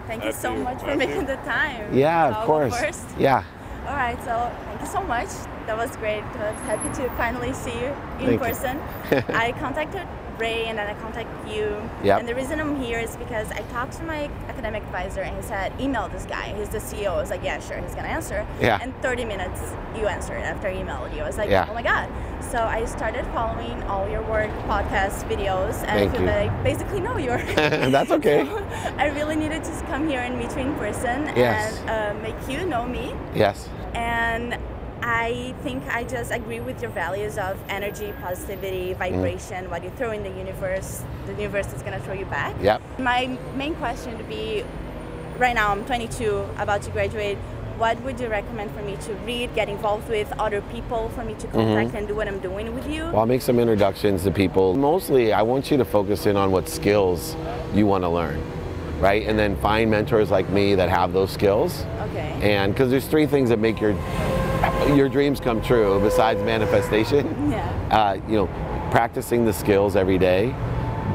Thank you so much for making the time. Yeah, So of course. First. Yeah. All right, so thank you so much. That was great. I was happy to finally see you in person. I contacted Ray and then I contacted you. Yep. And the reason I'm here is because I talked to my academic advisor and he said, email this guy. He's the CEO. I was like, yeah, sure, he's going to answer. Yeah. And 30 minutes you answered after I emailed you. I was like, yeah. oh my God. So I started following all your work, podcasts, videos, and I feel that I basically know you. That's okay. So I really needed to come here and meet you in person and make you know me. Yes. And I think I just agree with your values of energy, positivity, vibration, what you throw in the universe is going to throw you back. Yep. My main question would be, right now I'm 22, about to graduate, what would you recommend for me to read, get involved with, other people for me to contact and do what I'm doing with you? Well, I'll make some introductions to people. Mostly, I want you to focus in on what skills you want to learn, right? And then find mentors like me that have those skills. Okay. And because there's 3 things that make your dreams come true besides manifestation. Yeah. You know, practicing the skills every day,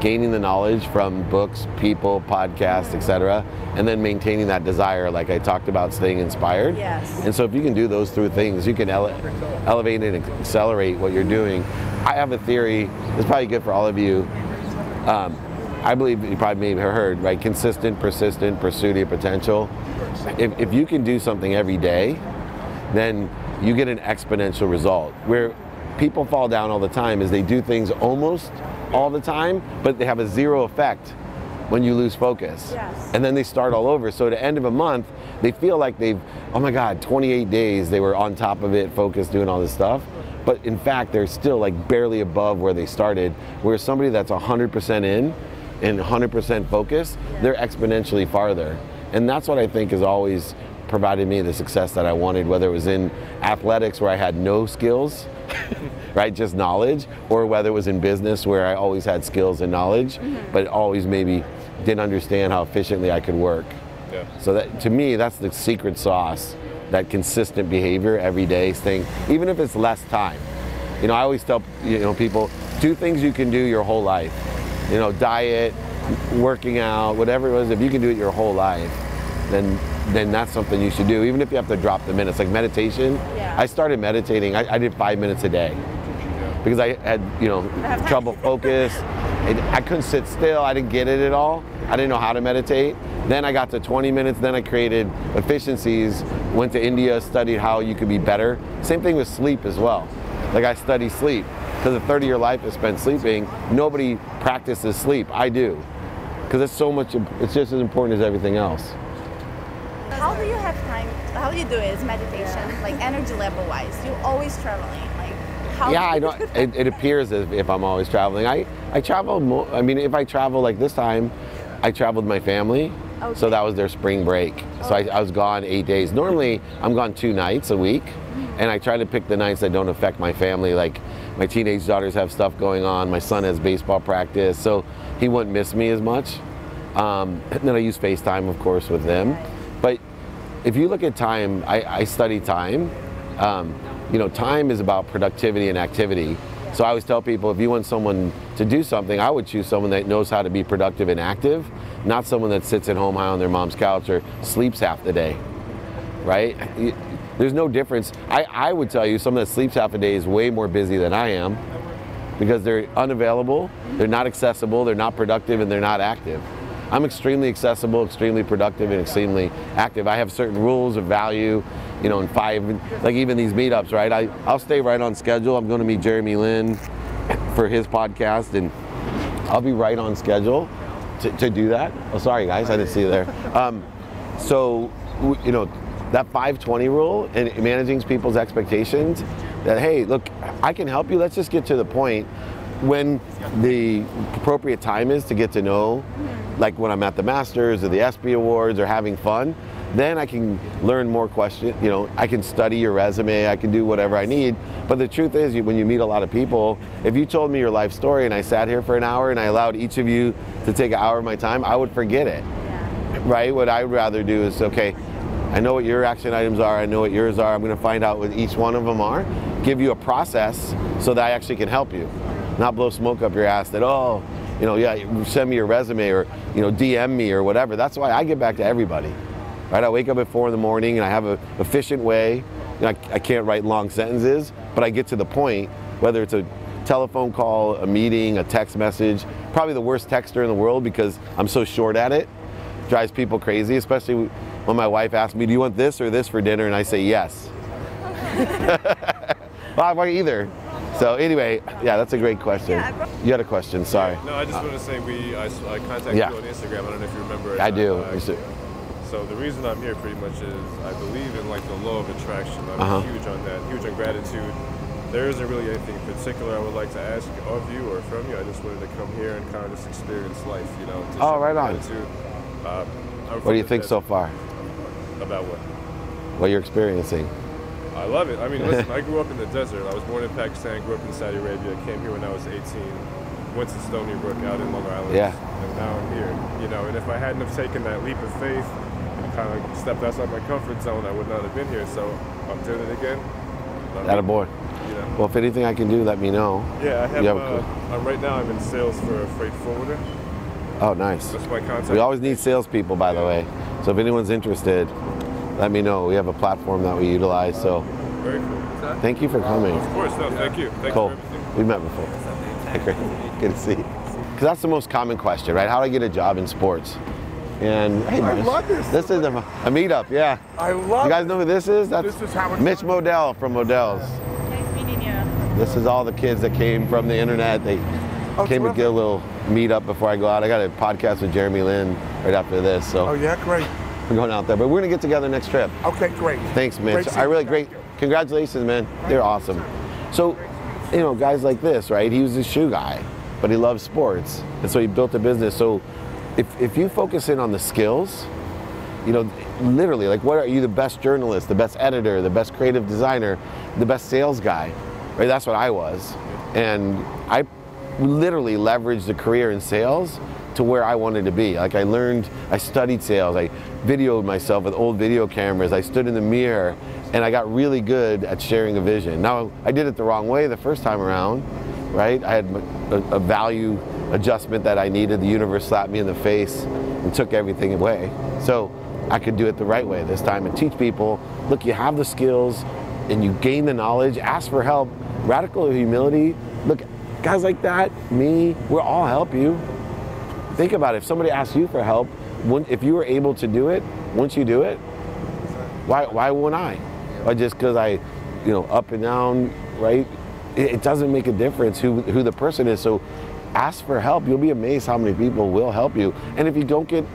gaining the knowledge from books, people, podcasts, etc., and then maintaining that desire, like I talked about, staying inspired. Yes. And so if you can do those 3 things, you can elevate and accelerate what you're doing. I have a theory, it's probably good for all of you. I believe you probably may have heard, right? Consistent, persistent pursuit of your potential. If you can do something every day, then you get an exponential result. Where people fall down all the time is they do things almost all the time, but they have a 0 effect when you lose focus. Yes. And then they start all over. So at the end of a month, they feel like they've, oh my God, 28 days they were on top of it, focused, doing all this stuff. But in fact, they're still like barely above where they started. Whereas somebody that's 100% in and 100% focused, they're exponentially farther. And that's what I think has always provided me the success that I wanted, whether it was in athletics where I had no skills, right, just knowledge, or whether it was in business where I always had skills and knowledge, but always maybe didn't understand how efficiently I could work. Yeah. So that, to me, that's the secret sauce, that consistent behavior every day, staying, even if it's less time. You know, I always tell people, 2 things you can do your whole life. You know, diet, working out, whatever it was, if you can do it your whole life, then that's something you should do, even if you have to drop the minutes. Like meditation, I started meditating, I did 5 minutes a day because I had, trouble focus. I couldn't sit still, I didn't get it at all. I didn't know how to meditate. Then I got to 20 minutes, then I created efficiencies, went to India, studied how you could be better. Same thing with sleep as well. Like I study sleep, because a 30-year life is spent sleeping. Nobody practices sleep, I do. Because it's so much, it's just as important as everything else. How do you have time? How do you do it? Is meditation, like energy level wise? You always traveling, like how? Yeah, I know. It appears as if I'm always traveling. I travel more. I mean, if I travel like this time, I traveled with my family, so that was their spring break. So I was gone 8 days. Normally, I'm gone 2 nights a week, and I try to pick the nights that don't affect my family. Like my teenage daughters have stuff going on. My son has baseball practice, so he wouldn't miss me as much. And then I use FaceTime, of course, with them. But if you look at time, I study time. Time is about productivity and activity. So I always tell people, if you want someone to do something, I would choose someone that knows how to be productive and active, not someone that sits at home high on their mom's couch or sleeps half the day, right? There's no difference. I would tell you someone that sleeps half a day is way more busy than I am, because they're unavailable, they're not accessible, they're not productive, and they're not active. I'm extremely accessible, extremely productive, and extremely active. I have certain rules of value, in 5, like even these meetups, right? I'll stay right on schedule. I'm going to meet Jeremy Lin for his podcast, and I'll be right on schedule to do that. Oh, sorry guys, I didn't see you there. That 5-20 rule and managing people's expectations, that, hey, look, I can help you. Let's just get to the point when the appropriate time is to get to know, like when I'm at the Masters or the ESPY Awards or having fun, then I can learn more questions. I can study your resume, I can do whatever I need. But the truth is, when you meet a lot of people, if you told me your life story and I sat here for an hour and I allowed each of you to take an hour of my time, I would forget it, right? What I would rather do is, okay, I know what your action items are, I know what yours are, I'm gonna find out what each one of them are, give you a process so that I actually can help you. Not blow smoke up your ass that, you know, yeah, send me your resume or, you know, DM me or whatever. That's why I get back to everybody. Right? I wake up at 4 in the morning and I have an efficient way. You know, I can't write long sentences, but I get to the point, whether it's a telephone call, a meeting, a text message. Probably the worst texter in the world because I'm so short at it. Drives people crazy, especially when my wife asks me, do you want this or this for dinner? And I say yes. Well, I want either. So anyway, yeah, that's a great question. You had a question, sorry. No, I just want to say I contacted you on Instagram. I don't know if you remember it. I do. So the reason I'm here pretty much is I believe in like the law of attraction. I'm huge on that, huge on gratitude. There isn't really anything particular I would like to ask of you or from you. I just wanted to come here and kind of just experience life, you know. Oh, right on. What do you think so far? About what? What you're experiencing? I love it. I mean, listen, I grew up in the desert. I was born in Pakistan, grew up in Saudi Arabia, came here when I was 18, went to Stony Brook out in Long Island, and now I'm here. You know, and if I hadn't have taken that leap of faith and kind of stepped outside my comfort zone, I would not have been here. So I'm doing it again. Attaboy. You know. Well, if anything I can do, let me know. Yeah, I have. Right now, I'm in sales for a freight forwarder. Oh, nice. That's my contact. We always need salespeople, by the way. So if anyone's interested, let me know. We have a platform that we utilize. So very cool. Thank you for coming. Of course, no, thank you. Thank cool. you for everything. We met before. Great. Good to see you. Because that's the most common question, right? How do I get a job in sports? And hey, I love this. This is a meetup, yeah. I love. You guys know who this is? This is how it's Mitch Modell from Modell's. Nice meeting you. This is all the kids that came from the internet. They came to get a little meetup before I go out. I got a podcast with Jeremy Lin right after this, so. Oh yeah, great. We're going out there, but we're gonna get together next trip. Okay, great. Thanks, Mitch. Great. Congratulations, man. They're awesome. So, you know, guys like this, right? He was a shoe guy, but he loves sports, and so he built a business. So, if you focus in on the skills, you know, literally, like, what are you? The best journalist, the best editor, the best creative designer, the best sales guy, right? That's what I was, and I literally leveraged a career in sales to where I wanted to be. Like I studied sales, I videoed myself with old video cameras, I stood in the mirror, and I got really good at sharing a vision. Now, I did it the wrong way the first time around, right? I had a value adjustment that I needed. The universe slapped me in the face and took everything away. So I could do it the right way this time and teach people, look, you have the skills and you gain the knowledge, ask for help. Radical humility, look, guys like that, me, we'll all help you. Think about it, if somebody asks you for help, if you were able to do it, wouldn't you do it? Why wouldn't I? Or just because I, you know, up and down, right? It doesn't make a difference who the person is. So ask for help. You'll be amazed how many people will help you. And if you don't get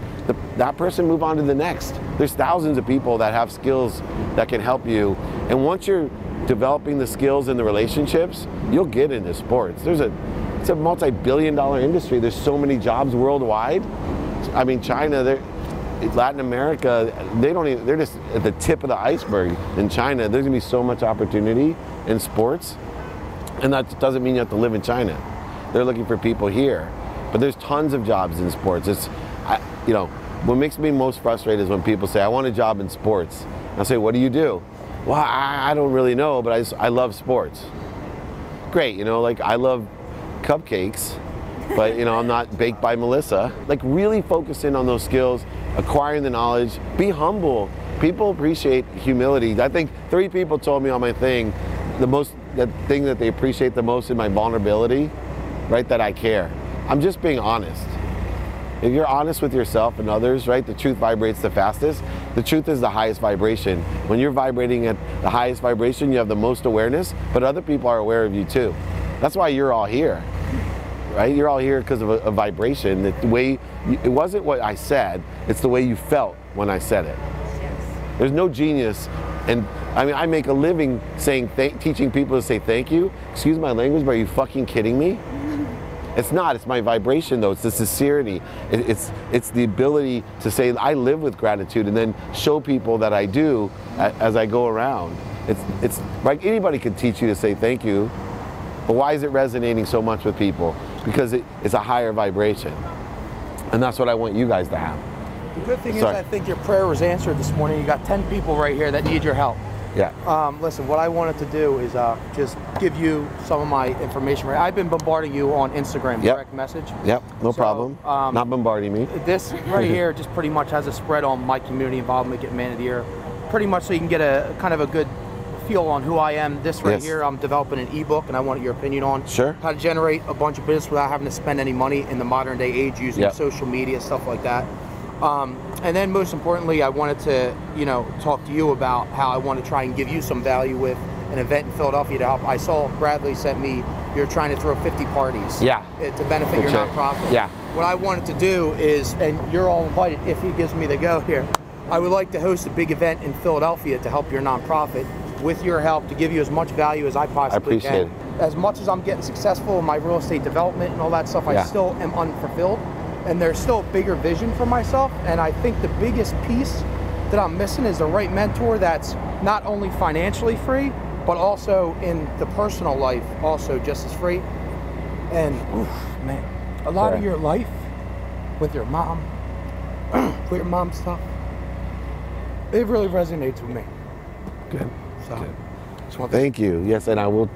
that person, move on to the next. There's thousands of people that have skills that can help you. And once you're developing the skills and the relationships, you'll get into sports. It's a multi-billion-dollar industry. There's so many jobs worldwide. I mean, China, Latin America, they're just at the tip of the iceberg. In China, there's gonna be so much opportunity in sports, and that doesn't mean you have to live in China. They're looking for people here, but there's tons of jobs in sports. You know, what makes me most frustrated is when people say, I want a job in sports. And I say, what do you do? Well, I don't really know, but I love sports. Great, you know, like I love cupcakes, but you know, I'm not baked by Melissa. Like really focus in on those skills, acquiring the knowledge, be humble. People appreciate humility. I think 3 people told me on my thing, the thing that they appreciate the most in my vulnerability, right, that I care. I'm just being honest. If you're honest with yourself and others, right, the truth vibrates the fastest. The truth is the highest vibration. When you're vibrating at the highest vibration, you have the most awareness, but other people are aware of you too. That's why you're all here, right? You're all here because of a vibration. It wasn't what I said, it's the way you felt when I said it. Yes. There's no genius, and I mean, I make a living teaching people to say thank you. Excuse my language, but are you fucking kidding me? It's not, it's my vibration though, it's the sincerity. It's the ability to say, I live with gratitude and then show people that I do as I go around. It's like anybody could teach you to say thank you, but why is it resonating so much with people? Because it's a higher vibration. And that's what I want you guys to have. The good thing is I think your prayer was answered this morning. You got 10 people right here that need your help. Yeah. Listen, what I wanted to do is just give you some of my information. I've been bombarding you on Instagram, direct message. Yep, no problem. Not bombarding me. This right here just pretty much has a spread on my community involvement, get Man of the Year. Pretty much so you can get a kind of a good feel on who I am. This right here, I'm developing an ebook, and I want your opinion on how to generate a bunch of business without having to spend any money in the modern day age using social media, stuff like that. And then most importantly, I wanted to, talk to you about how I want to try and give you some value with an event in Philadelphia to help. I saw Bradley sent me, you're trying to throw 50 parties to benefit your nonprofit. Yeah. What I wanted to do is, and you're all invited if he gives me the go here, I would like to host a big event in Philadelphia to help your nonprofit with your help, to give you as much value as I possibly can. I appreciate it. As much as I'm getting successful in my real estate development and all that stuff, I still am unfulfilled. And there's still a bigger vision for myself. And I think the biggest piece that I'm missing is the right mentor that's not only financially free, but also in the personal life, also just as free. And man, a lot of your life with your mom, with your mom's stuff, it really resonates with me. Good. So, thank you. Yes, and I will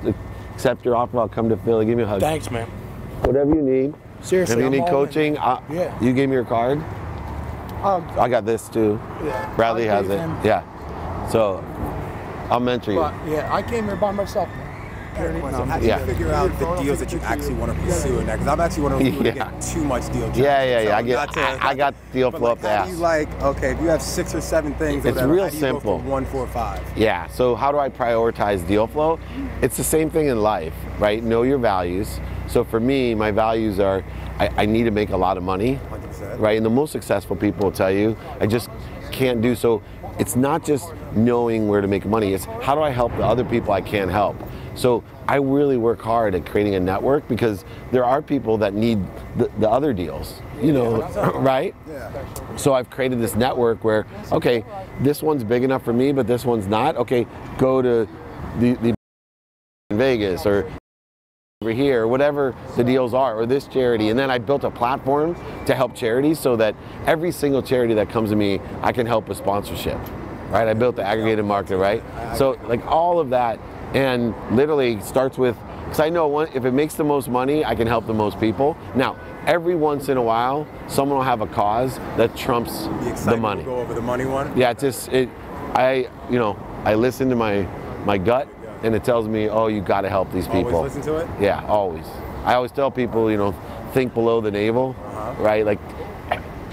accept your offer. I'll come to Philly. Give me a hug. Thanks, man. Whatever you need. Seriously, if you need coaching, you gave me your card. I got this too. Yeah. Bradley has it. Yeah. So I'll mentor you. But, I came here by myself. How do you figure out the deals that you actually want to pursue in that? Because I'm actually one of those people that get too much deal traction. I got deal flow up the ass. How do you okay, if you have 6 or 7 things, it's whatever, real how do you simple. Go from 1, 4, 5? Yeah. So how do I prioritize deal flow? It's the same thing in life, right? Know your values. So for me, my values are I need to make a lot of money, 100%. right? And the most successful people will tell you I just can't do so. It's not just knowing where to make money. It's how do I help the other people I can't help. So I really work hard at creating a network because there are people that need the other deals, right? Yeah. So I've created this network where, okay, this one's big enough for me, but this one's not. Okay, go to the in Vegas or over here, whatever the deals are, or this charity. And then I built a platform to help charities so that every single charity that comes to me, I can help with sponsorship, right? I built the aggregated market, right? So like all of that, and literally starts with, because I know if it makes the most money, I can help the most people. Now, every once in a while, someone will have a cause that trumps the money. Go over the money one? Yeah, I listen to my gut, and it tells me, oh, you got to help these people. Always listen to it? Yeah, always. I always tell people, think below the navel, right? Like,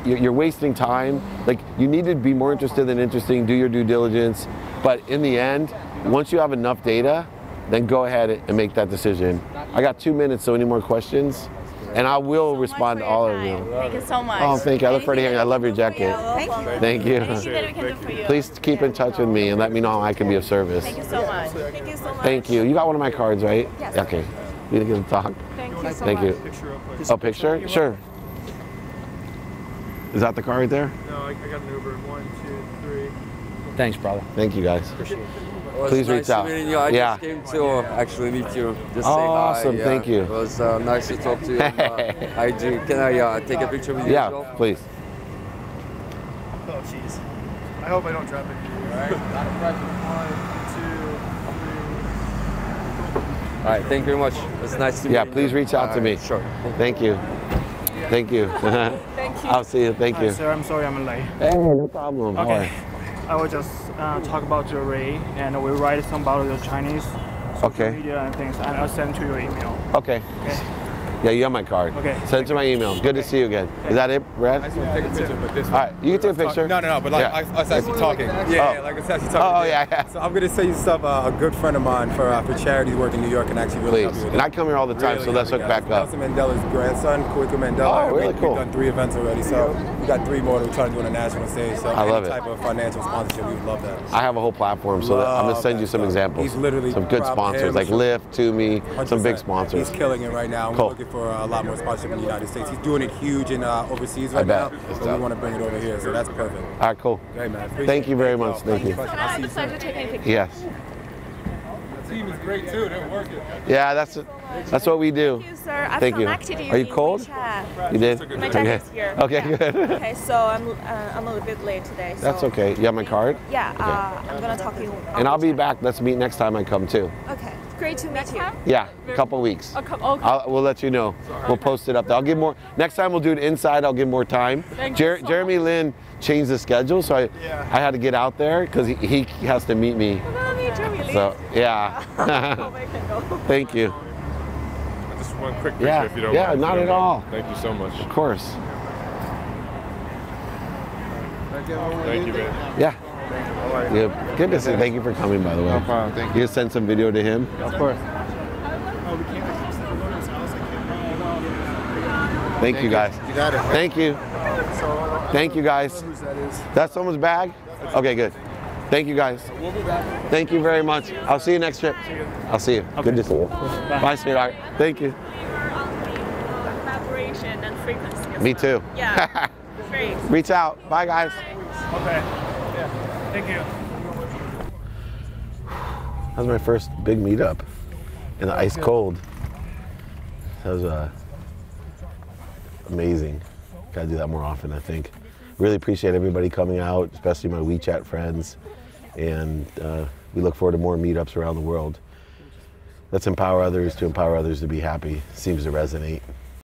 you're wasting time. Like, you need to be more interested than interesting, do your due diligence. But in the end, once you have enough data, then go ahead and make that decision. I got 2 minutes, so any more questions? And I will respond to all of you. Thank you so much. Oh, thank you. I look forward to hearing you. I love your jacket. Thank you. Thank you. Anything that we can do for you. Please keep in touch with me and let me know how I can be of service. Thank you so much. Thank you so much. Thank you. You got one of my cards, right? Yes. Okay. We didn't get to talk. Thank you so Thank much. you. Oh, picture? Sure. Is that the car right there? No, I got an Uber. 1, 2, 3. Thanks, brother. Thank you, guys. Appreciate it. Please reach out. I just came to actually meet you. Just say hi. Awesome, thank you. It was nice to talk to you. And, can I take a picture with you? Yeah, as well? please. Oh, jeez. I hope I don't drop it. All right. Not a pressure. 1, 2, 3. All right, thank you very much. It's nice to meet you. Yeah, please reach out to me. Sure. Thank you. Thank you. Thank you. I'll see you. Thank you. Sir, I'm sorry I'm late. Hey, no problem. Okay. I will just talk about your Leigh, and we write some about your Chinese social media and things, and I'll send to your email. Okay. Yeah, you have my card. Okay. Send it to my email. Good to see you again. Is that it, Brad? I just want to take a picture, but this All right, you can take a picture. No, but like us actually talking. Yeah, like us actually talking. Oh, yeah. So I'm going to say you stuff a good friend of mine for charity work in New York and actually really help you Please. with And it. I come here all the time, so let's hook back up. Nelson Mandela's grandson, Kwame Mandela. Oh, really cool. We've done 3 events already, so we got 3 more that we're trying to do on a national stage. So I love any it. type of financial sponsorship, we would love that. I have a whole platform, so I'm going to send you some examples. He's literally some good sponsors, like Lyft, Toomey, some big sponsors. He's killing it right now. We're looking for a lot more sponsorship in the United States. He's doing it huge in overseas right now, but we want to bring it over here, so that's perfect. All right, cool. Hey, man. Thank you very much. Thank you. Can I have the pleasure taking a picture? Yes. team is great too. They're working. Yeah, that's what we do. Thank you, sir. I've Thank you. connected you. Are you cold? You did? My jacket's here. Okay, yeah. good. Okay, so I'm a little bit late today. So That's okay. You have my card? Yeah, Okay. I'm gonna talk to you. And I'll be back. Let's meet next time I come too. Okay, great to meet you. Yeah, a couple weeks. Okay. We'll let you know. We'll post it up there. I'll give more. Next time we'll do it inside. I'll give more time. Jeremy Lin changed the schedule, so I had to get out there because he has to meet me. So yeah. Thank you. Just one quick picture if you don't mind. Yeah, not at all. Thank you so much. Of course. Thank you, man. Yeah. Yeah. Good to see. Thank you for coming, by the way. No problem. Thank you. You send some video to him. Of course. Thank you, guys. You got it. Thank you. Thank you, guys. That's someone's bag? Okay, good. Thank you, guys. We'll be back. Thank you very much. I'll see you next trip. I'll see you. Good to see you. Bye, sweetheart. Thank you. Collaboration and frequency. Me too. Yeah. Great. Reach out. Bye, guys. Okay. Yeah. Thank you. That was my first big meetup in the ice cold. That was amazing. Gotta do that more often, I think. Really appreciate everybody coming out, especially my WeChat friends. And we look forward to more meetups around the world. Let's empower others to be happy. Seems to resonate.